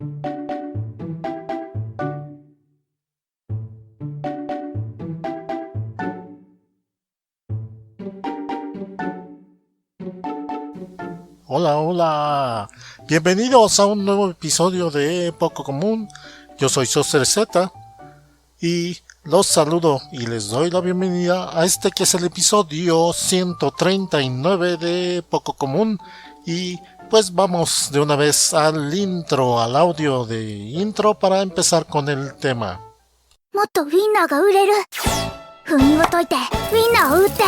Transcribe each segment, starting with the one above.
Hola, hola. Bienvenidos a un nuevo episodio de Poco Común. Yo soy Soster Z y los saludo y les doy la bienvenida a este que es el episodio 139 de Poco Común. Y pues vamos de una vez al intro, al audio de intro para empezar con el tema. もっとウィンナーが売れる。封印を解いてウィンナーを売ってウ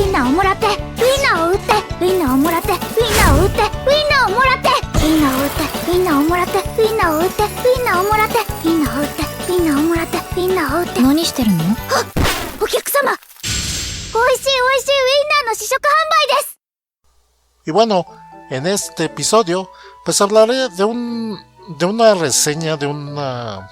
ィンナーをもらってウィンナーを売ってウィンナーをもらってウィンナーを売ってウィンナーをもらってウィンナーを売ってウィンナーをもらってウィンナーを売ってウィンナーをもらってウィンナーを売ってウィンナーをもらってウィンナーを売って何してるの？お客様、おいしいおいしいウィンナーの試食販売です。 Y bueno, en este episodio pues hablaré de una reseña, de una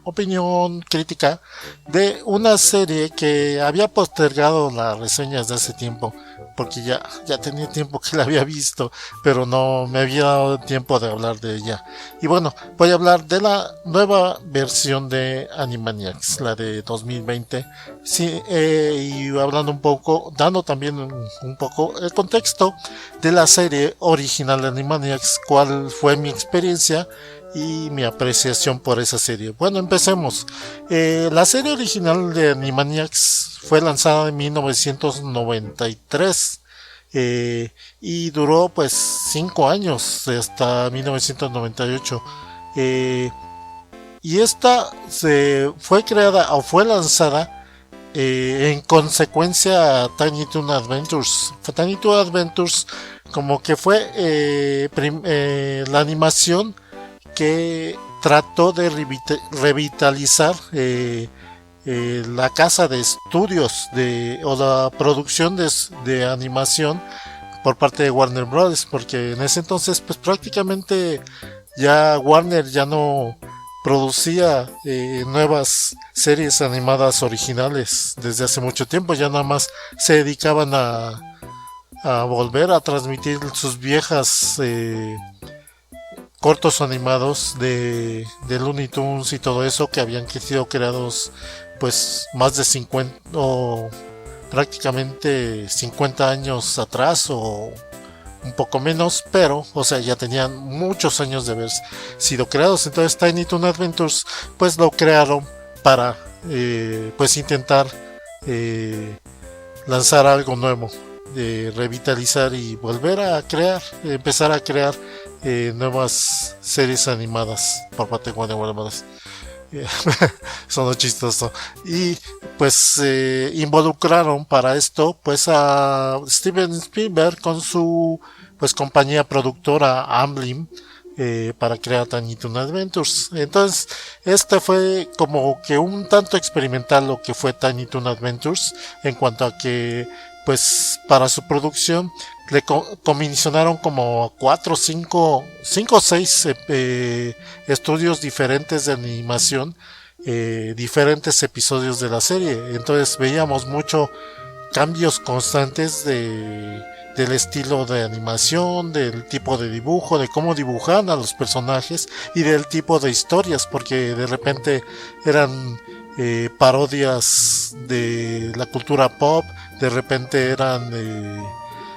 opinión crítica de una serie que había postergado la reseña desde hace tiempo, porque ya tenía tiempo que la había visto, pero no me había dado tiempo de hablar de ella. Y bueno, voy a hablar de la nueva versión de Animaniacs, la de 2020, sí, y hablando un poco, dando también un poco el contexto de la serie original de Animaniacs, cuál fue mi experiencia y mi apreciación por esa serie. Bueno, empecemos. La serie original de Animaniacs fue lanzada en 1993 y duró pues 5 años hasta 1998. Y esta fue creada o fue lanzada en consecuencia a Tiny Toon Adventures. Tiny Toon Adventures como que fue la animación que trató de revitalizar la casa de estudios o la producción de animación por parte de Warner Bros. Porque en ese entonces pues prácticamente ya Warner ya no producía nuevas series animadas originales desde hace mucho tiempo. Ya nada más se dedicaban a volver a transmitir sus viejas cortos animados de Looney Tunes y todo eso, que habían sido creados pues más de 50 o prácticamente 50 años atrás o un poco menos, pero o sea ya tenían muchos años de haber sido creados. Entonces Tiny Toon Adventures pues lo crearon para pues intentar lanzar algo nuevo, revitalizar y volver a crear, empezar a crear nuevas series animadas por parte de Warner Bros. Sonó chistoso. Y pues involucraron para esto pues a Steven Spielberg con su pues compañía productora Amblin para crear Tiny Toon Adventures. Entonces este fue como que un tanto experimental lo que fue Tiny Toon Adventures, en cuanto a que pues para su producción le comisionaron como 5 o 6 estudios diferentes de animación, diferentes episodios de la serie. Entonces veíamos mucho cambios constantes del estilo de animación, del tipo de dibujo, de cómo dibujaban a los personajes y del tipo de historias, porque de repente eran parodias de la cultura pop, de repente eran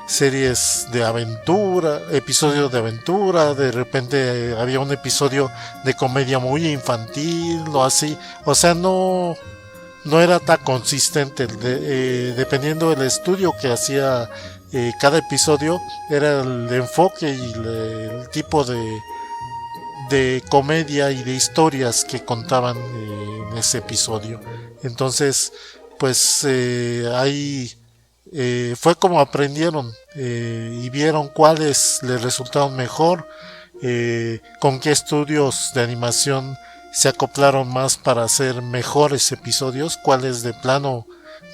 series de aventura, episodios de aventura, de repente había un episodio de comedia muy infantil o así. O sea, no era tan consistente, dependiendo del estudio que hacía cada episodio, era el enfoque y el tipo de comedia y de historias que contaban en ese episodio. Entonces pues ahí fue como aprendieron y vieron cuáles les resultaron mejor, con qué estudios de animación se acoplaron más para hacer mejores episodios, cuáles de plano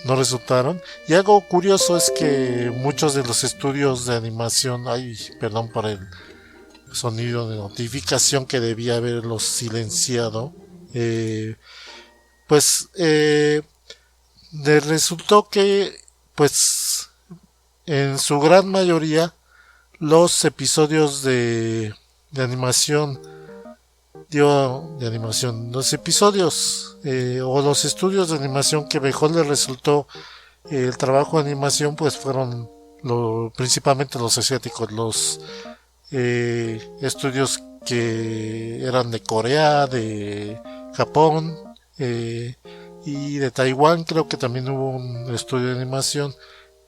no resultaron. Y algo curioso es que muchos de los estudios de animación, perdón por el sonido de notificación que debía haberlos silenciado, resultó que pues en su gran mayoría los episodios de animación dio de animación. Los episodios o los estudios de animación que mejor le resultó el trabajo de animación, pues fueron principalmente los asiáticos, los estudios que eran de Corea, de Japón y de Taiwán. Creo que también hubo un estudio de animación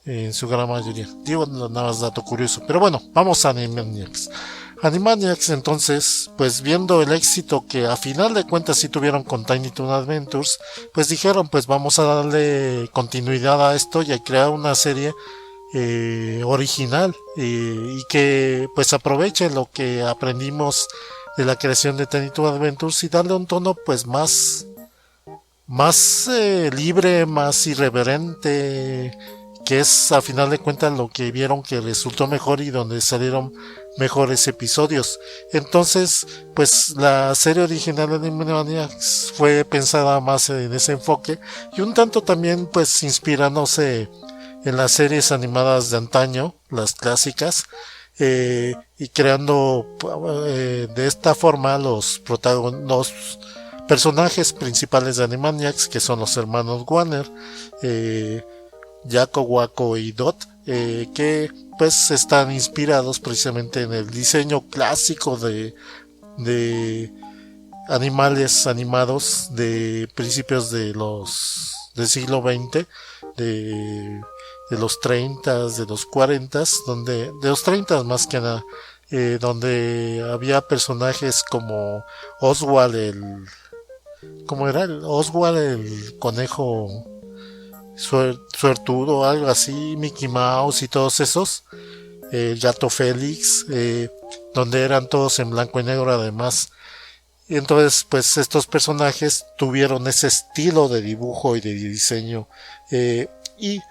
en su gran mayoría. Digo, nada más dato curioso. Pero bueno, vamos a Animaniacs. Animaniacs, entonces, pues viendo el éxito que a final de cuentas sí tuvieron con Tiny Toon Adventures, pues dijeron, pues vamos a darle continuidad a esto y a crear una serie original y que pues aproveche lo que aprendimos de la creación de Tiny Toon Adventures y darle un tono pues más libre, más irreverente, que es a final de cuentas lo que vieron que resultó mejor y donde salieron mejores episodios. Entonces, pues la serie original de Animaniacs fue pensada más en ese enfoque y un tanto también pues inspirándose en las series animadas de antaño, las clásicas, y creando de esta forma los personajes principales de Animaniacs, que son los hermanos Warner, Yakko, Wakko y Dot, que pues están inspirados precisamente en el diseño clásico de animales animados de principios del siglo XX, de los 30, de los 40, de los 30 más que nada, donde había personajes como Oswald Oswald el conejo suertudo, algo así, Mickey Mouse y todos esos, el gato Félix, donde eran todos en blanco y negro además. Y entonces pues estos personajes tuvieron ese estilo de dibujo y de diseño, y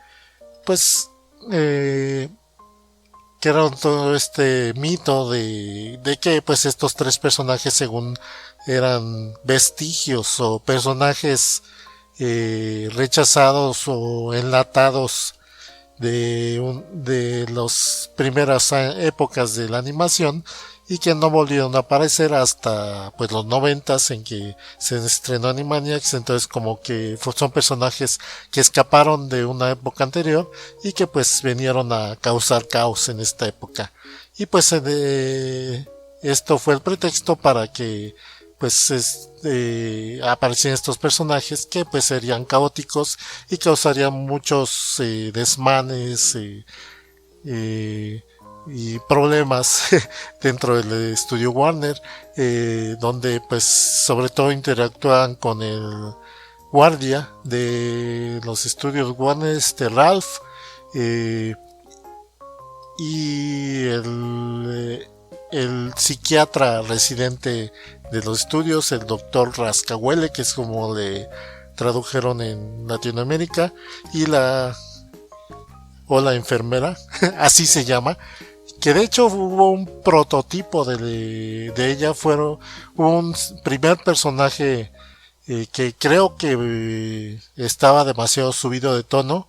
pues crearon todo este mito de que pues estos tres personajes según eran vestigios o personajes rechazados o enlatados de las primeras épocas de la animación y que no volvieron a aparecer hasta pues los 90s en que se estrenó Animaniacs. Entonces como que son personajes que escaparon de una época anterior y que pues vinieron a causar caos en esta época, y pues esto fue el pretexto para que pues aparecían estos personajes que pues serían caóticos y causarían muchos desmanes y problemas dentro del estudio Warner, donde pues sobre todo interactúan con el guardia de los estudios Warner, Ralph, y el psiquiatra residente de los estudios, el doctor Rascahuele, que es como le tradujeron en Latinoamérica, y la enfermera, así se llama, que de hecho hubo un prototipo de ella, hubo un primer personaje que creo que estaba demasiado subido de tono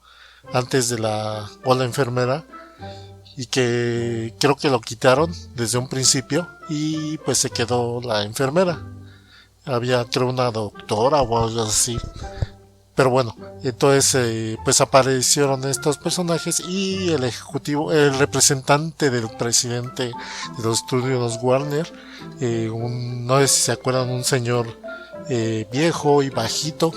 antes de la enfermera, y que creo que lo quitaron desde un principio y pues se quedó la enfermera. Había creo una doctora o algo así. Pero bueno, entonces pues aparecieron estos personajes y el representante del presidente de los estudios Warner, no sé si se acuerdan, un señor viejo y bajito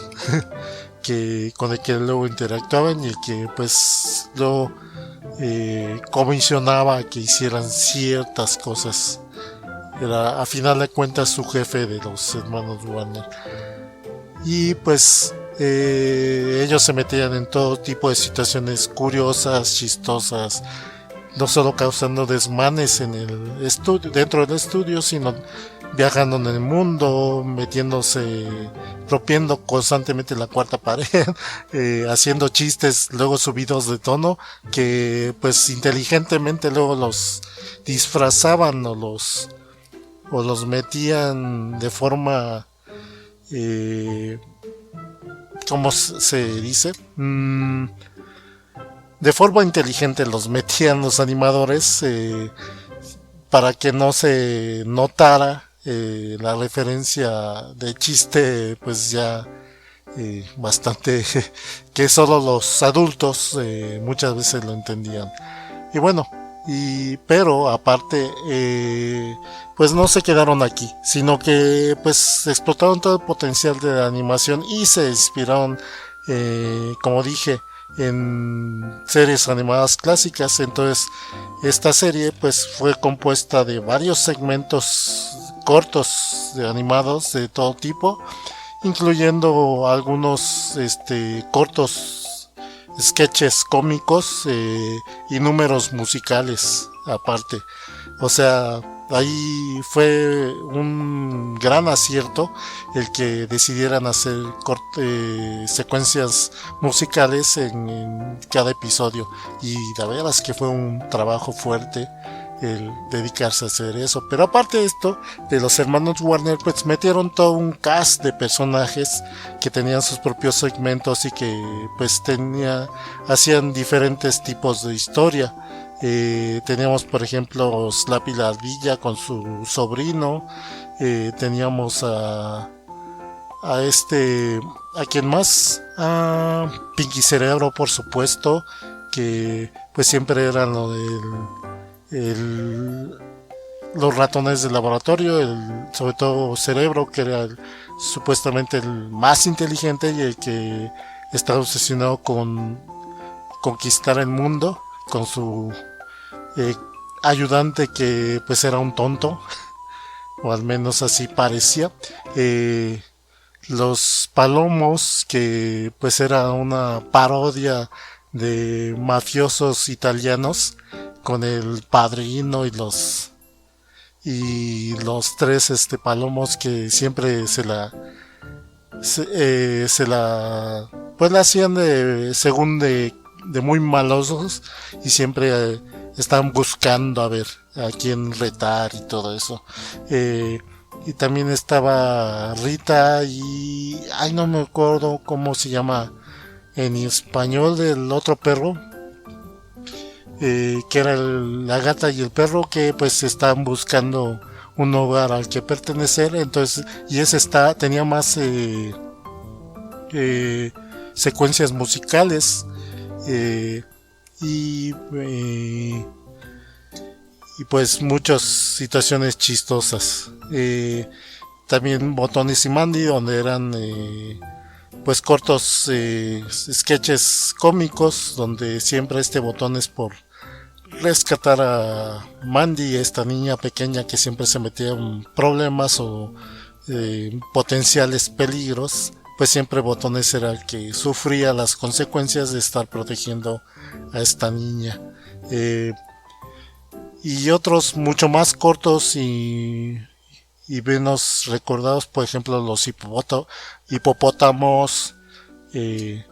con el que luego interactuaban y el que pues luego comisionaba que hicieran ciertas cosas. Era a final de cuentas su jefe de los hermanos Warner. Y pues ellos se metían en todo tipo de situaciones curiosas, chistosas, no solo causando desmanes en el estudio, dentro del estudio, sino viajando en el mundo, rompiendo constantemente la cuarta pared, haciendo chistes luego subidos de tono, que pues inteligentemente luego los disfrazaban o los metían de forma, ¿cómo se dice? De forma inteligente los metían los animadores, para que no se notara la referencia de chiste pues ya bastante que solo los adultos muchas veces lo entendían. Y bueno, pero aparte pues no se quedaron aquí, sino que pues explotaron todo el potencial de la animación y se inspiraron, como dije, en series animadas clásicas. Entonces esta serie pues fue compuesta de varios segmentos cortos de animados de todo tipo, incluyendo algunos cortos sketches cómicos y números musicales aparte. O sea, ahí fue un gran acierto el que decidieran hacer secuencias musicales en cada episodio, y la verdad es que fue un trabajo fuerte el dedicarse a hacer eso. Pero aparte de esto, de los hermanos Warner pues metieron todo un cast de personajes que tenían sus propios segmentos y que pues hacían diferentes tipos de historia. Teníamos por ejemplo Slappy la ardilla con su sobrino, teníamos a quien más, a Pinky Cerebro, por supuesto, que pues siempre eran los ratones del laboratorio, sobre todo Cerebro, que era supuestamente el más inteligente y el que estaba obsesionado con conquistar el mundo, con su ayudante que pues era un tonto, o al menos así parecía. Los Palomos, que pues era una parodia de mafiosos italianos, con el Padrino y los tres Palomos que siempre pues la hacían según de muy malosos, y siempre estaban buscando a ver a quién retar y todo eso. Y también estaba Rita y no me acuerdo cómo se llama en español del otro perro, que era la gata y el perro, que pues estaban buscando un hogar al que pertenecer. Entonces, y ese tenía más secuencias musicales, y pues muchas situaciones chistosas. También Botones y Mandy, donde eran pues cortos sketches cómicos, donde siempre Botones por rescatar a Mandy, esta niña pequeña que siempre se metía en problemas o potenciales peligros, pues siempre Botones era el que sufría las consecuencias de estar protegiendo a esta niña. Y otros mucho más cortos y menos recordados, por ejemplo los hipopótamos, que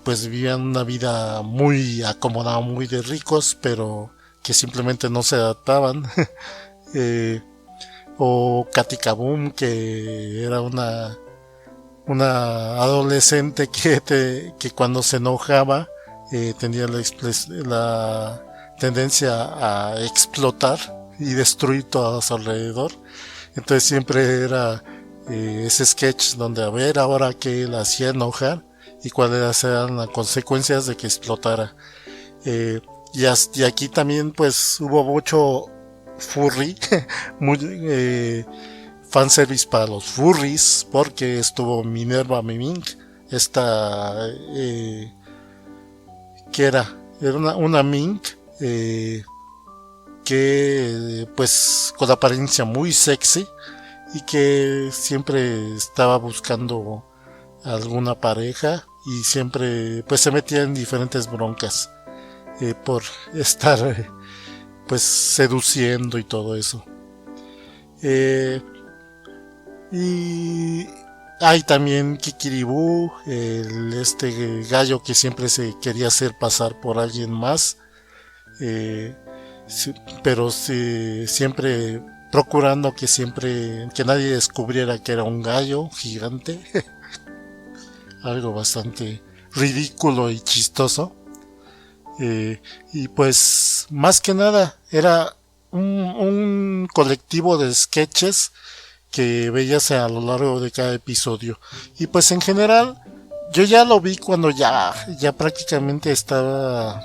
pues vivían una vida muy acomodada, muy de ricos, pero que simplemente no se adaptaban. O Katika Boom, que era una adolescente que cuando se enojaba tenía la tendencia a explotar y destruir todo a su alrededor. Entonces siempre era ese sketch donde a ver ahora que la hacía enojar y cuáles eran las consecuencias de que explotara. Y aquí también pues hubo mucho furry, muy fanservice para los furries, porque estuvo Minerva Mimink, esta que era una mink, que pues con apariencia muy sexy y que siempre estaba buscando alguna pareja, y siempre pues se metía en diferentes broncas por estar pues seduciendo y todo eso. Y hay también Kikiribú, gallo que siempre se quería hacer pasar por alguien más, pero siempre procurando que nadie descubriera que era un gallo gigante. Algo bastante ridículo y chistoso. Y pues más que nada era un colectivo de sketches que veías a lo largo de cada episodio. Y pues en general yo ya lo vi cuando ya prácticamente estaba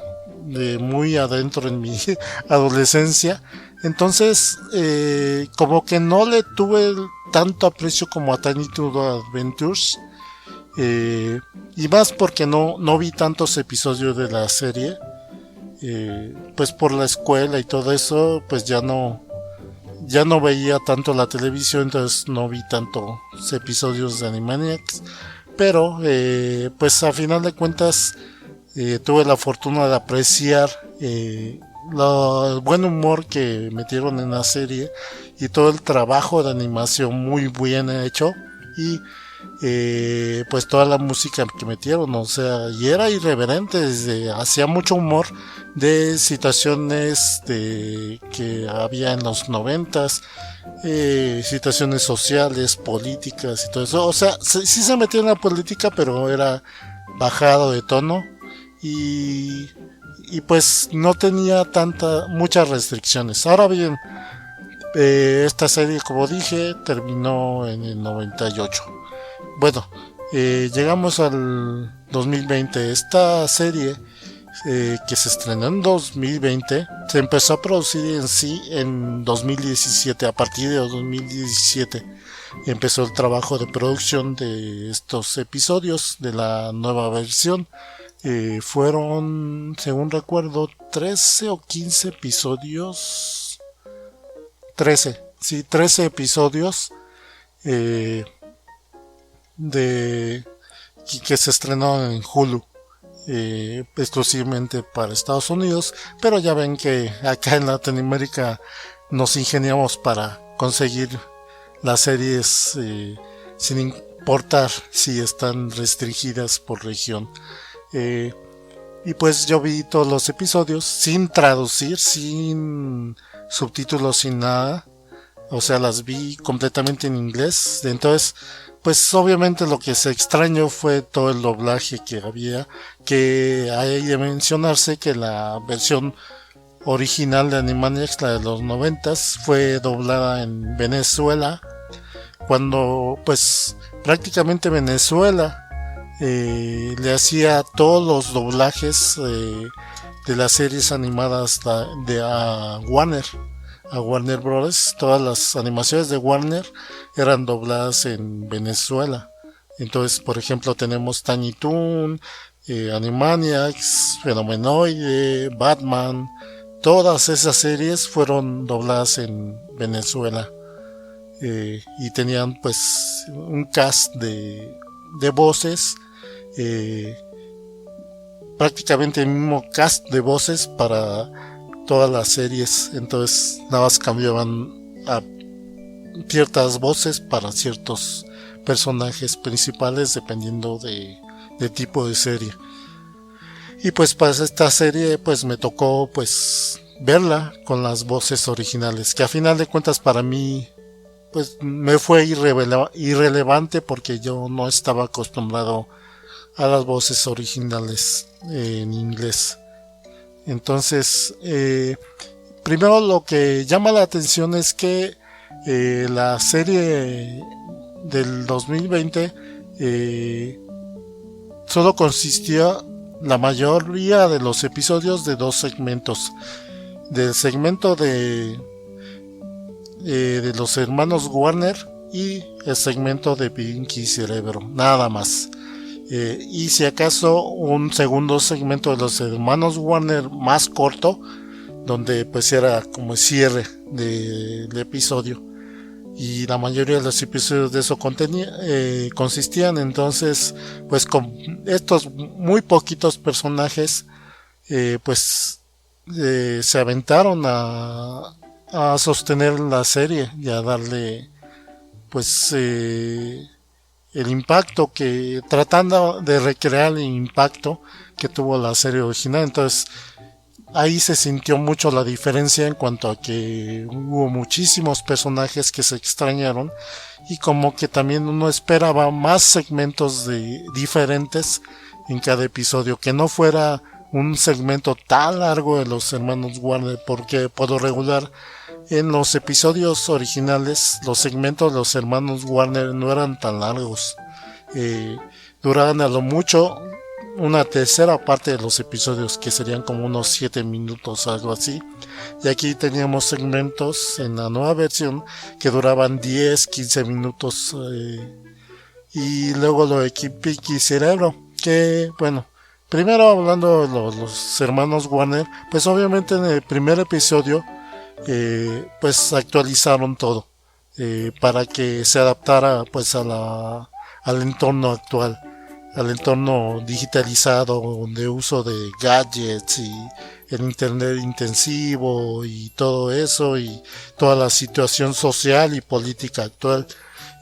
muy adentro en mi adolescencia. Entonces como que no le tuve tanto aprecio como a Tiny Toon Adventures, y más porque no vi tantos episodios de la serie, pues por la escuela y todo eso, pues ya no veía tanto la televisión, entonces no vi tantos episodios de Animaniacs. Pero pues a final de cuentas tuve la fortuna de apreciar el buen humor que metieron en la serie y todo el trabajo de animación muy bien hecho, y pues toda la música que metieron, o sea, y era irreverente, hacía mucho humor de situaciones que había en los 90s, situaciones sociales, políticas y todo eso. O sea, sí se metía en la política, pero era bajado de tono, y pues no tenía muchas restricciones. Ahora bien, esta serie, como dije, terminó en el 98. Bueno, llegamos al 2020. Esta serie, que se estrenó en 2020, se empezó a producir en sí en 2017. A partir de 2017 empezó el trabajo de producción de estos episodios de la nueva versión. Fueron, según recuerdo, 13 o 15 episodios. 13 episodios que se estrenó en Hulu, exclusivamente para Estados Unidos, pero ya ven que acá en Latinoamérica nos ingeniamos para conseguir las series sin importar si están restringidas por región. Y pues yo vi todos los episodios sin traducir, sin subtítulos, sin nada. O sea, las vi completamente en inglés. Entonces, pues obviamente lo que se extrañó fue todo el doblaje que había, que hay de mencionarse que la versión original de Animaniacs, la de los 90s, fue doblada en Venezuela, cuando pues prácticamente Venezuela le hacía todos los doblajes de las series animadas a Warner Bros. Todas las animaciones de Warner eran dobladas en Venezuela. Entonces, por ejemplo, tenemos Tiny Toon, Animaniacs, Fenomenoide, Batman. Todas esas series fueron dobladas en Venezuela, y tenían pues un cast de voces, prácticamente el mismo cast de voces para todas las series. Entonces nada más cambiaban a ciertas voces para ciertos personajes principales dependiendo de tipo de serie. Y pues para esta serie pues me tocó pues verla con las voces originales, que a final de cuentas para mí pues me fue irrelevante porque yo no estaba acostumbrado a las voces originales en inglés. Entonces, primero lo que llama la atención es que la serie del 2020 solo consistía la mayoría de los episodios de dos segmentos. Del segmento de los hermanos Warner y el segmento de Pinky Cerebro, nada más. Y si acaso un segundo segmento de los hermanos Warner más corto, donde pues era como el cierre del episodio, y la mayoría de los episodios de eso consistían. Entonces pues con estos muy poquitos personajes pues se aventaron a sostener la serie y a darle pues el impacto que, tratando de recrear el impacto que tuvo la serie original. Entonces ahí se sintió mucho la diferencia en cuanto a que hubo muchísimos personajes que se extrañaron, y como que también uno esperaba más segmentos diferentes en cada episodio, que no fuera un segmento tan largo de los hermanos Warner, porque por lo regular En los episodios originales, los segmentos de los hermanos Warner no eran tan largos. Duraban a lo mucho una tercera parte de los episodios, que serían como unos 7 minutos, algo así. Y aquí teníamos segmentos en la nueva versión que duraban 10, 15 minutos. Y luego lo de Pinky Cerebro, que bueno, primero hablando de los hermanos Warner, pues obviamente en el primer episodio pues actualizaron todo para que se adaptara pues al entorno actual, al entorno digitalizado de uso de gadgets y el internet intensivo y todo eso y toda la situación social y política actual.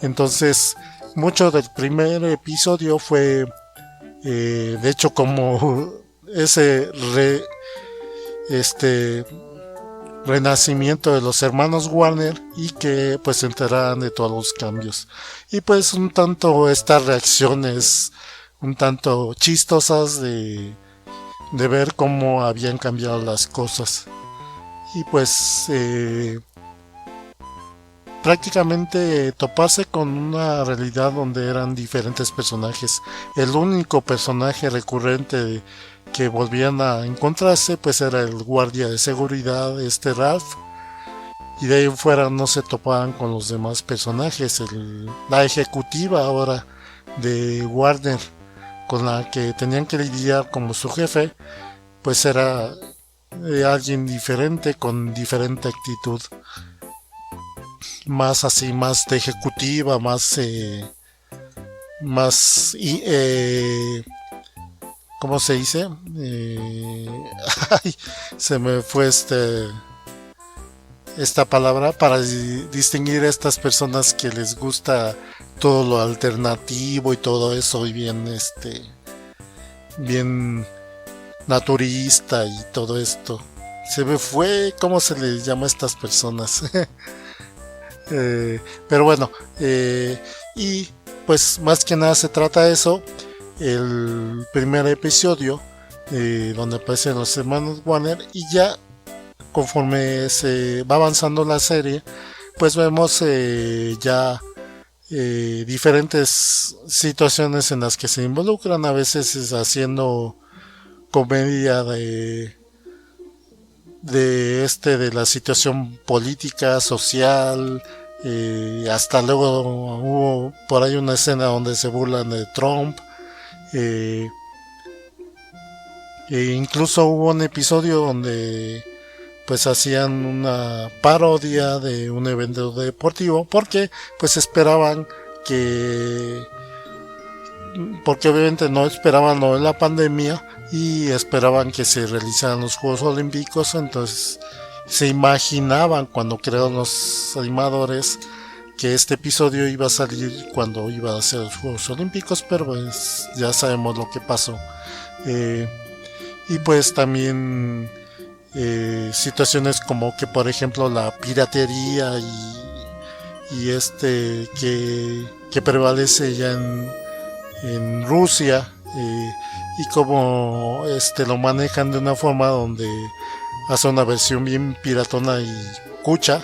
Entonces mucho del primer episodio fue de hecho como ese renacimiento de los hermanos Warner y que pues se enteraran de todos los cambios. Y pues un tanto estas reacciones un tanto chistosas de ver cómo habían cambiado las cosas. Y pues prácticamente toparse con una realidad donde eran diferentes personajes. El único personaje recurrente que volvían a encontrarse pues era el guardia de seguridad, Ralph, y de ahí fuera no se topaban con los demás personajes. La ejecutiva ahora de Warner, con la que tenían que lidiar como su jefe, pues era alguien diferente, con diferente actitud, más así, más de ejecutiva, más ¿cómo se dice? Ay, se me fue esta palabra para distinguir a estas personas que les gusta todo lo alternativo y todo eso, y bien naturista y todo esto. Se me fue cómo se les llama a estas personas. Pero bueno, y pues más que nada se trata de eso. El primer episodio donde aparecen los hermanos Warner, y ya conforme se va avanzando la serie pues vemos ya diferentes situaciones en las que se involucran, a veces haciendo comedia de la situación política, social, hasta luego hubo por ahí una escena donde se burlan de Trump, e incluso hubo un episodio donde pues hacían una parodia de un evento deportivo, porque pues esperaban porque obviamente no esperaban lo de la pandemia y esperaban que se realizaran los Juegos Olímpicos. Entonces se imaginaban, cuando crearon los animadores, que este episodio iba a salir cuando iba a ser los Juegos Olímpicos, pero pues ya sabemos lo que pasó. Y pues también situaciones como que por ejemplo la piratería y que prevalece ya en Rusia, y como lo manejan de una forma donde hace una versión bien piratona y cucha,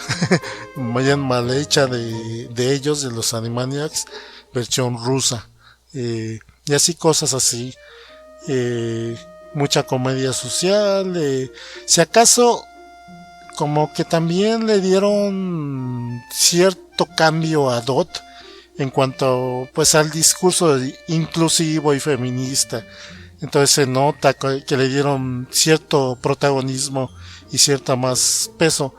bien mal hecha de ellos, de los Animaniacs, versión rusa, y así cosas así. Mucha comedia social, si acaso como que también le dieron cierto cambio a Dot en cuanto pues al discurso inclusivo y feminista. Entonces se nota que le dieron cierto protagonismo y cierta más peso.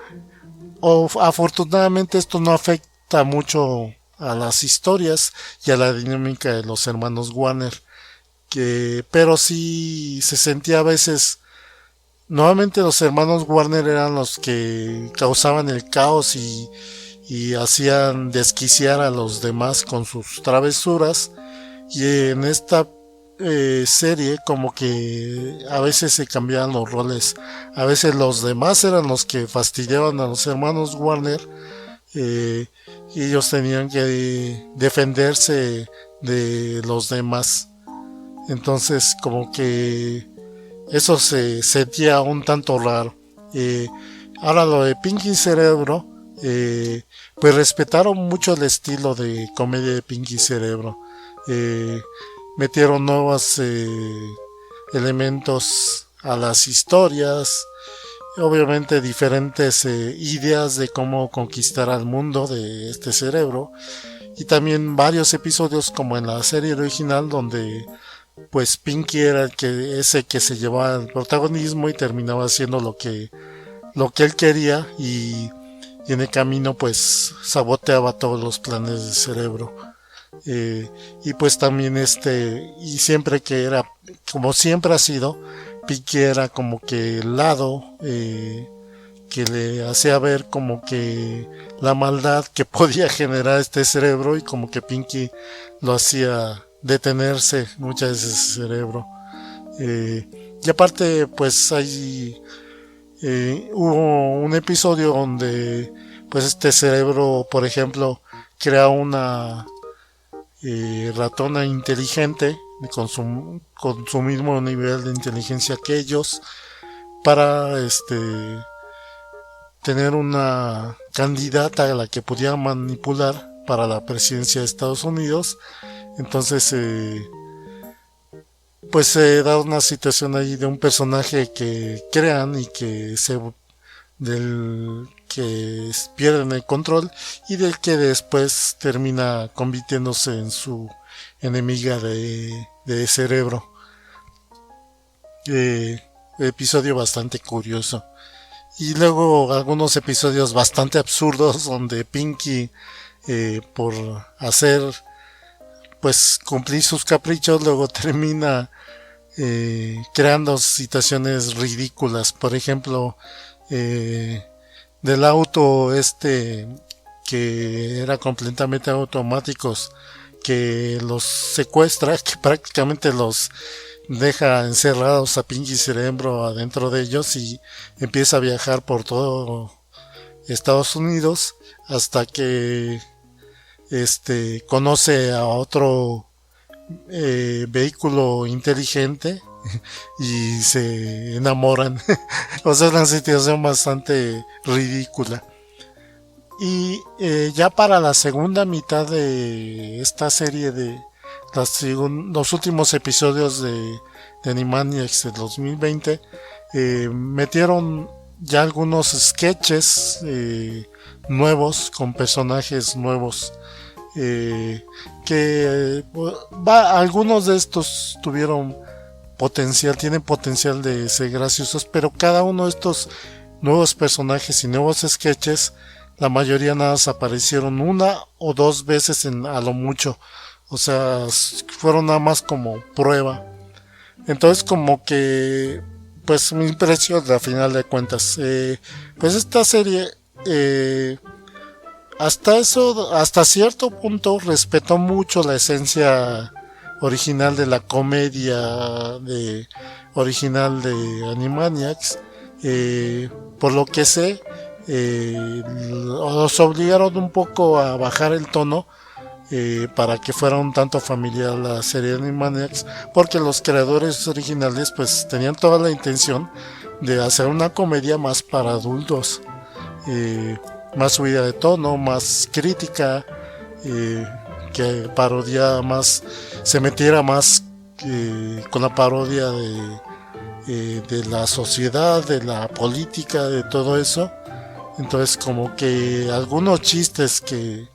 Afortunadamente esto no afecta mucho a las historias y a la dinámica de los hermanos Warner, pero sí se sentía a veces. Nuevamente los hermanos Warner eran los que causaban el caos y hacían desquiciar a los demás con sus travesuras, y en esta serie como que a veces se cambiaban los roles. A veces los demás eran los que fastidiaban a los hermanos Warner, y ellos tenían que defenderse de los demás. Entonces como que eso se sentía un tanto raro. Ahora lo de Pinky Cerebro, pues respetaron mucho el estilo de comedia de Pinky Cerebro. Metieron nuevos elementos a las historias, obviamente diferentes ideas de cómo conquistar al mundo de este cerebro, y también varios episodios como en la serie original donde pues Pinky era ese que se llevaba el protagonismo y terminaba haciendo lo que él quería, y en el camino pues saboteaba todos los planes del cerebro. Y pues también y siempre que era, como siempre ha sido, Pinky era como que el lado que le hacía ver como que la maldad que podía generar este cerebro, y como que Pinky lo hacía detenerse muchas veces ese cerebro. Y aparte pues hubo un episodio donde pues este cerebro, por ejemplo, crea una ratona inteligente con su mismo nivel de inteligencia que ellos, para tener una candidata a la que podía manipular para la presidencia de Estados Unidos. Entonces pues se da una situación ahí de un personaje que crean y que del que pierden el control, y del que después termina convirtiéndose en su enemiga de cerebro. Episodio bastante curioso. Y luego algunos episodios bastante absurdos donde Pinky, por hacer pues cumplir sus caprichos, luego termina creando situaciones ridículas. Por ejemplo, del auto que era completamente automáticos, que los secuestra, que prácticamente los deja encerrados a Pinky Cerebro adentro de ellos, y empieza a viajar por todo Estados Unidos hasta que conoce a otro vehículo inteligente y se enamoran. O sea, es una situación bastante ridícula. Y ya para la segunda mitad de esta serie, de los últimos episodios de Animaniacs del 2020, metieron ya algunos sketches nuevos con personajes nuevos, que algunos de estos tienen potencial de ser graciosos, pero cada uno de estos nuevos personajes y nuevos sketches, la mayoría nada más aparecieron una o dos veces a lo mucho. O sea, fueron nada más como prueba. Entonces como que pues mi impresión a final de cuentas, pues esta serie hasta cierto punto respetó mucho la esencia original de la comedia original de Animaniacs. Por lo que sé, los obligaron un poco a bajar el tono, para que fuera un tanto familiar la serie de Animaniacs, porque los creadores originales pues tenían toda la intención de hacer una comedia más para adultos, más subida de tono, más crítica, que parodia más, se metiera más con la parodia de la sociedad, de la política, de todo eso. Entonces como que algunos chistes que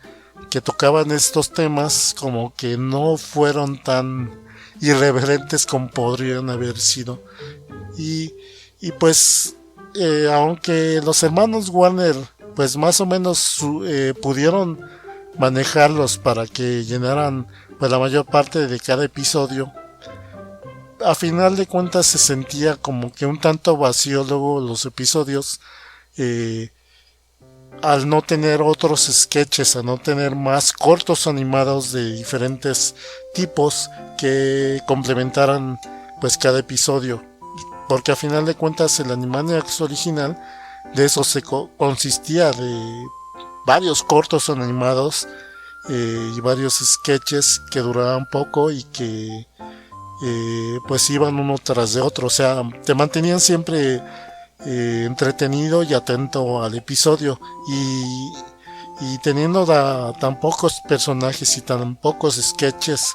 tocaban estos temas como que no fueron tan irreverentes como podrían haber sido. Y pues aunque los hermanos Warner pues más o menos pudieron manejarlos para que llenaran pues la mayor parte de cada episodio, a final de cuentas se sentía como que un tanto vacío luego los episodios, al no tener otros sketches, a no tener más cortos animados de diferentes tipos que complementaran pues cada episodio, porque a final de cuentas el Animaniacs original de eso consistía de varios cortos animados, y varios sketches que duraban poco y que pues iban uno tras de otro. O sea, te mantenían siempre entretenido y atento al episodio, y teniendo tan pocos personajes y tan pocos sketches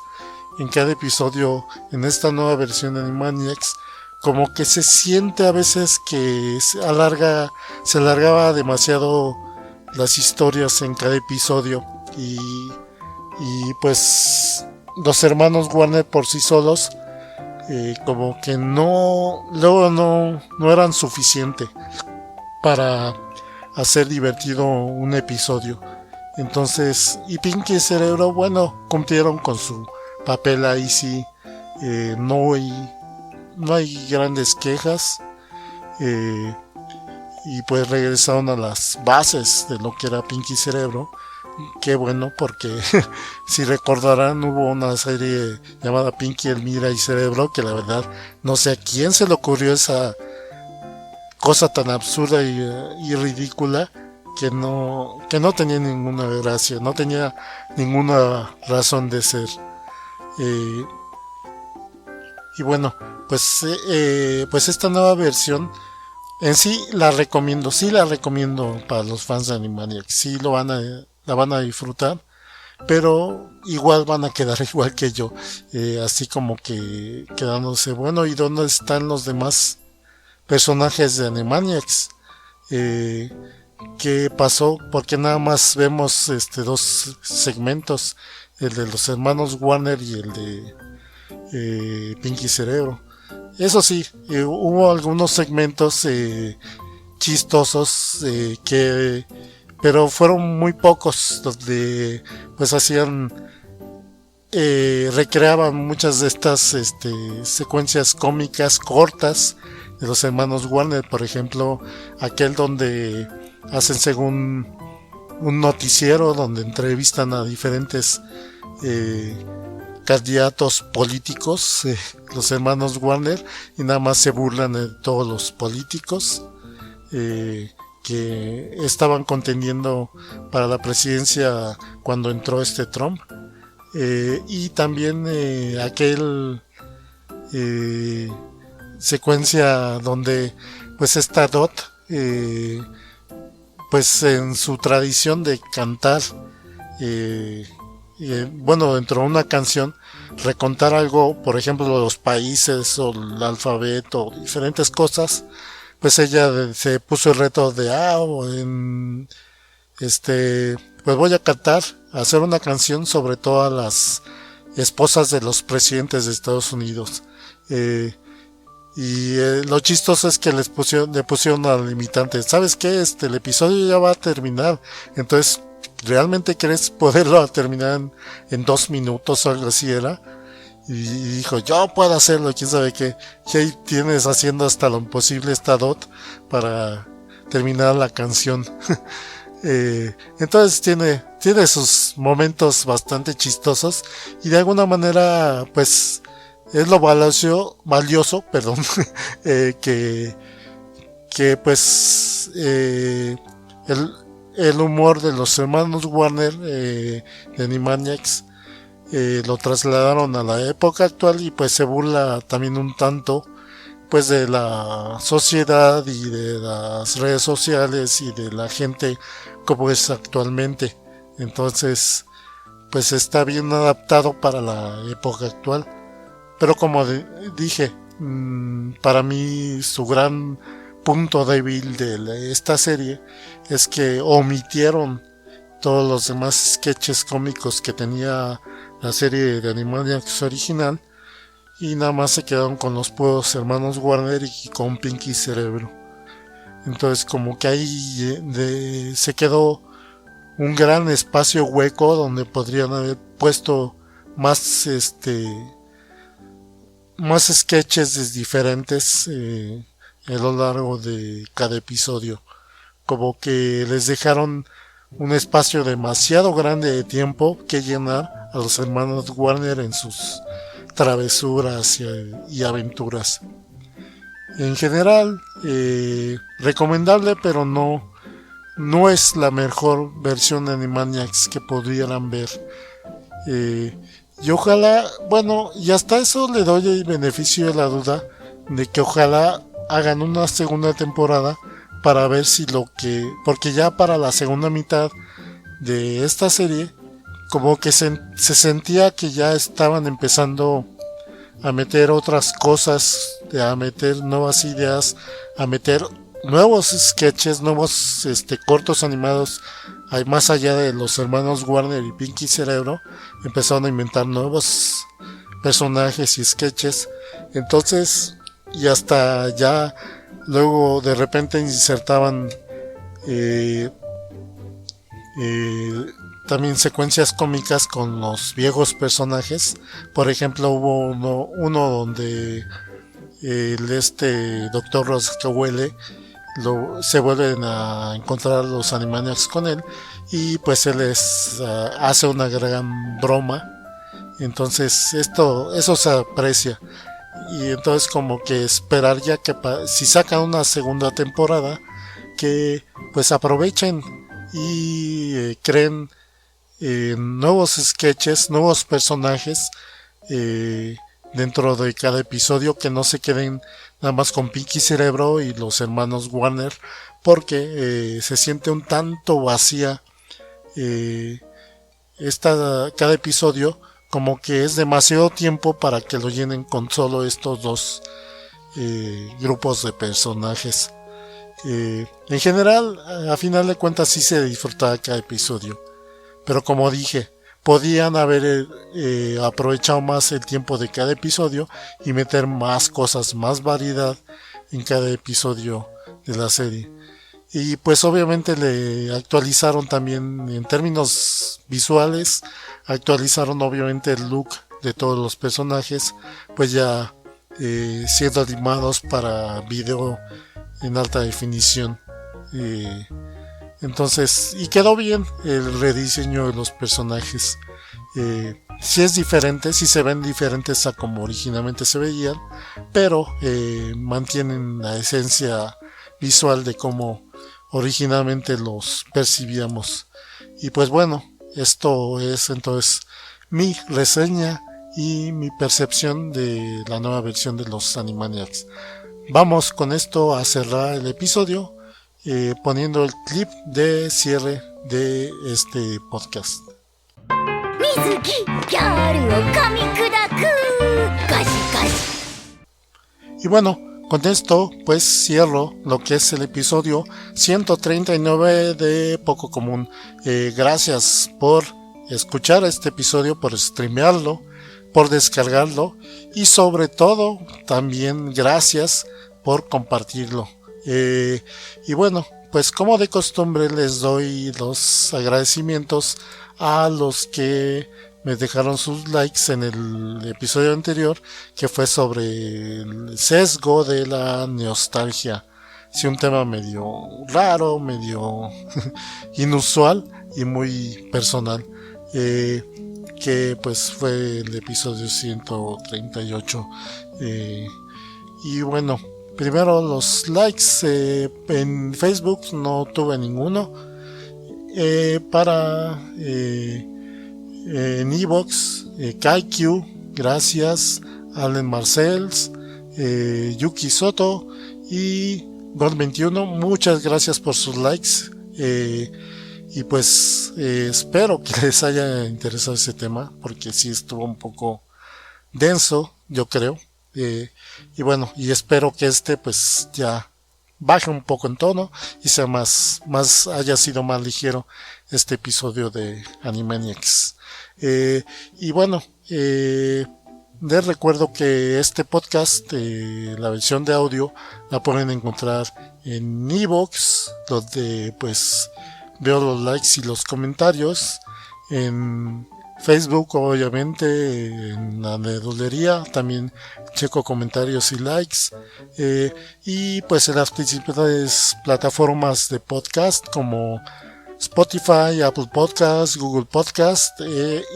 en cada episodio en esta nueva versión de Animaniacs, como que se siente a veces que se alargaba demasiado las historias en cada episodio, y pues los hermanos Warner por sí solos como que luego no eran suficiente para hacer divertido un episodio. Entonces, y Pinky y Cerebro, bueno, cumplieron con su papel ahí, sí. No hay grandes quejas, y pues regresaron a las bases de lo que era Pinky y Cerebro. Qué bueno, porque si recordarán, hubo una serie llamada Pinky, Elmira y Cerebro, que la verdad no sé a quién se le ocurrió esa cosa tan absurda y ridícula, que no tenía ninguna gracia, no tenía ninguna razón de ser. Y bueno, pues esta nueva versión en sí la recomiendo para los fans de Animaniacs. Sí la van a disfrutar, pero igual van a quedar igual que yo, así como que quedándose, bueno, ¿y dónde están los demás personajes de Animaniacs? ¿Qué pasó? Porque nada más vemos dos segmentos, el de los hermanos Warner y el de Pinky Cerebro. Eso sí, hubo algunos segmentos chistosos, pero fueron muy pocos, donde pues recreaban muchas de estas secuencias cómicas cortas de los hermanos Warner. Por ejemplo, aquel donde hacen según un noticiero donde entrevistan a diferentes candidatos políticos, los hermanos Warner, y nada más se burlan de todos los políticos que estaban contendiendo para la presidencia cuando entró Trump. Y también aquel secuencia donde pues esta Dot, pues en su tradición de cantar, bueno, dentro de una canción, recontar algo, por ejemplo, los países o el alfabeto, diferentes cosas, pues ella se puso el reto de, pues voy a hacer una canción sobre todas las esposas de los presidentes de Estados Unidos. Lo chistoso es que le pusieron al limitante, ¿sabes qué? El episodio ya va a terminar, entonces, ¿realmente quieres poderlo terminar en 2 minutos o algo así era? Y dijo, yo puedo hacerlo, quién sabe qué. Y ahí tienes haciendo hasta lo imposible esta Dot para terminar la canción. Entonces tiene sus momentos bastante chistosos, y de alguna manera pues es lo valioso, perdón, que pues el humor de los hermanos Warner de Animaniacs lo trasladaron a la época actual, y pues se burla también un tanto pues de la sociedad y de las redes sociales y de la gente como es actualmente. Entonces pues está bien adaptado para la época actual, pero como dije, para mí su gran punto débil de esta serie es que omitieron todos los demás sketches cómicos que tenía la serie de Animaniacs original, y nada más se quedaron con los puros hermanos Warner y con Pinky Cerebro. Entonces como que ahí se quedó un gran espacio hueco donde podrían haber puesto más más sketches diferentes a lo largo de cada episodio. Como que les dejaron un espacio demasiado grande de tiempo que llenar a los hermanos Warner en sus travesuras y aventuras. En general, recomendable, pero no es la mejor versión de Animaniacs que pudieran ver. Y ojalá, bueno, y hasta eso le doy el beneficio de la duda de que ojalá hagan una segunda temporada para ver si porque ya para la segunda mitad de esta serie como que se sentía que ya estaban empezando a meter otras cosas, a meter nuevas ideas, a meter nuevos sketches, nuevos cortos animados. Hay más allá de los hermanos Warner y Pinky Cerebro, empezaron a inventar nuevos personajes y sketches. Entonces, y hasta ya luego de repente insertaban también secuencias cómicas con los viejos personajes. Por ejemplo, hubo uno donde el Dr. Roscahuele se vuelven a encontrar los Animaniacs con él, y pues él hace una gran broma. Entonces eso se aprecia, y entonces como que esperar ya que si sacan una segunda temporada, que pues aprovechen y creen nuevos sketches, nuevos personajes dentro de cada episodio, que no se queden nada más con Pinky Cerebro y los hermanos Warner, porque se siente un tanto vacía cada episodio, como que es demasiado tiempo para que lo llenen con solo estos dos grupos de personajes. En general, a final de cuentas sí se disfruta cada episodio, pero como dije, podían haber aprovechado más el tiempo de cada episodio y meter más cosas, más variedad en cada episodio de la serie. Y pues obviamente le actualizaron también en términos visuales, actualizaron obviamente el look de todos los personajes, pues ya siendo animados para video en alta definición. Entonces, y quedó bien el rediseño de los personajes. Sí es diferente, sí se ven diferentes a como originalmente se veían, pero mantienen la esencia visual de cómo originalmente los percibíamos. Y pues bueno, esto es entonces mi reseña y mi percepción de la nueva versión de los Animaniacs. Vamos con esto a cerrar el episodio, poniendo el clip de cierre de este podcast. Y bueno, con esto pues cierro lo que es el episodio 139 de Poco Común. Gracias por escuchar este episodio, por streamearlo, por descargarlo, y sobre todo también gracias por compartirlo. Y bueno, pues como de costumbre les doy los agradecimientos a los que me dejaron sus likes en el episodio anterior, que fue sobre el sesgo de la nostalgia. Sí, un tema medio raro, medio inusual y muy personal, que pues fue el episodio 138. Y bueno, primero los likes. En Facebook no tuve ninguno. En Evox, Kaikyu, gracias. Allen Marcells, Yuki Soto y God21, muchas gracias por sus likes. Y pues espero que les haya interesado ese tema, porque sí estuvo un poco denso, yo creo. Y bueno, y espero que pues ya baje un poco en tono y sea haya sido más ligero este episodio de Animaniacs. Y bueno, les recuerdo que este podcast, la versión de audio, la pueden encontrar en Evox, donde pues veo los likes y los comentarios. En Facebook, obviamente, en la nedulería también checo comentarios y likes. Y pues en las principales plataformas de podcast como Spotify, Apple Podcasts, Google Podcasts,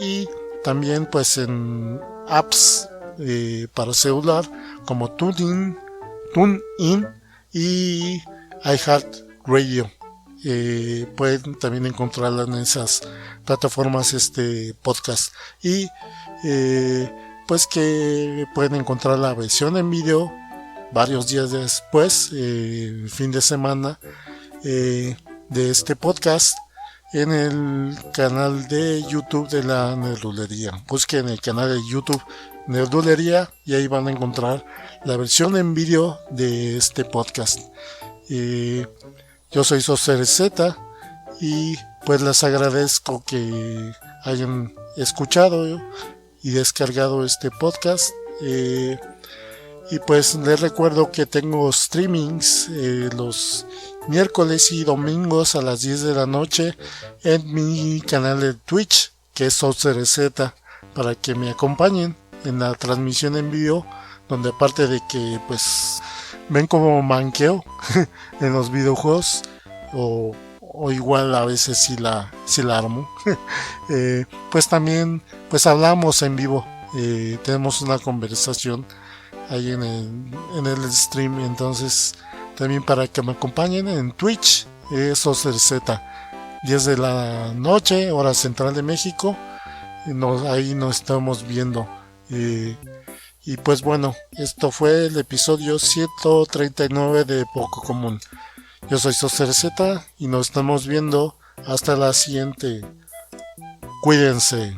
y también pues en apps para celular como TuneIn y iHeartRadio. Pueden también encontrarla en esas plataformas podcast, y pues que pueden encontrar la versión en video varios días después, fin de semana, de este podcast en el canal de YouTube de la Nerdulería. Busquen el canal de YouTube Nerdulería y ahí van a encontrar la versión en vídeo de este podcast. Yo soy SosRZ y pues les agradezco que hayan escuchado y descargado este podcast. Y pues les recuerdo que tengo streamings los miércoles y domingos a las 10 de la noche en mi canal de Twitch, que es SosRZ, para que me acompañen en la transmisión en vivo, donde aparte de que pues ven como manqueo en los videojuegos, o igual a veces si la armo, pues también pues hablamos en vivo, tenemos una conversación ahí en el stream. Entonces también para que me acompañen en Twitch, SosRZ, 10 de la noche, hora central de México, ahí nos estamos viendo. Y pues bueno, esto fue el episodio 139 de Poco Común. Yo soy SosRZ y nos estamos viendo hasta la siguiente. Cuídense.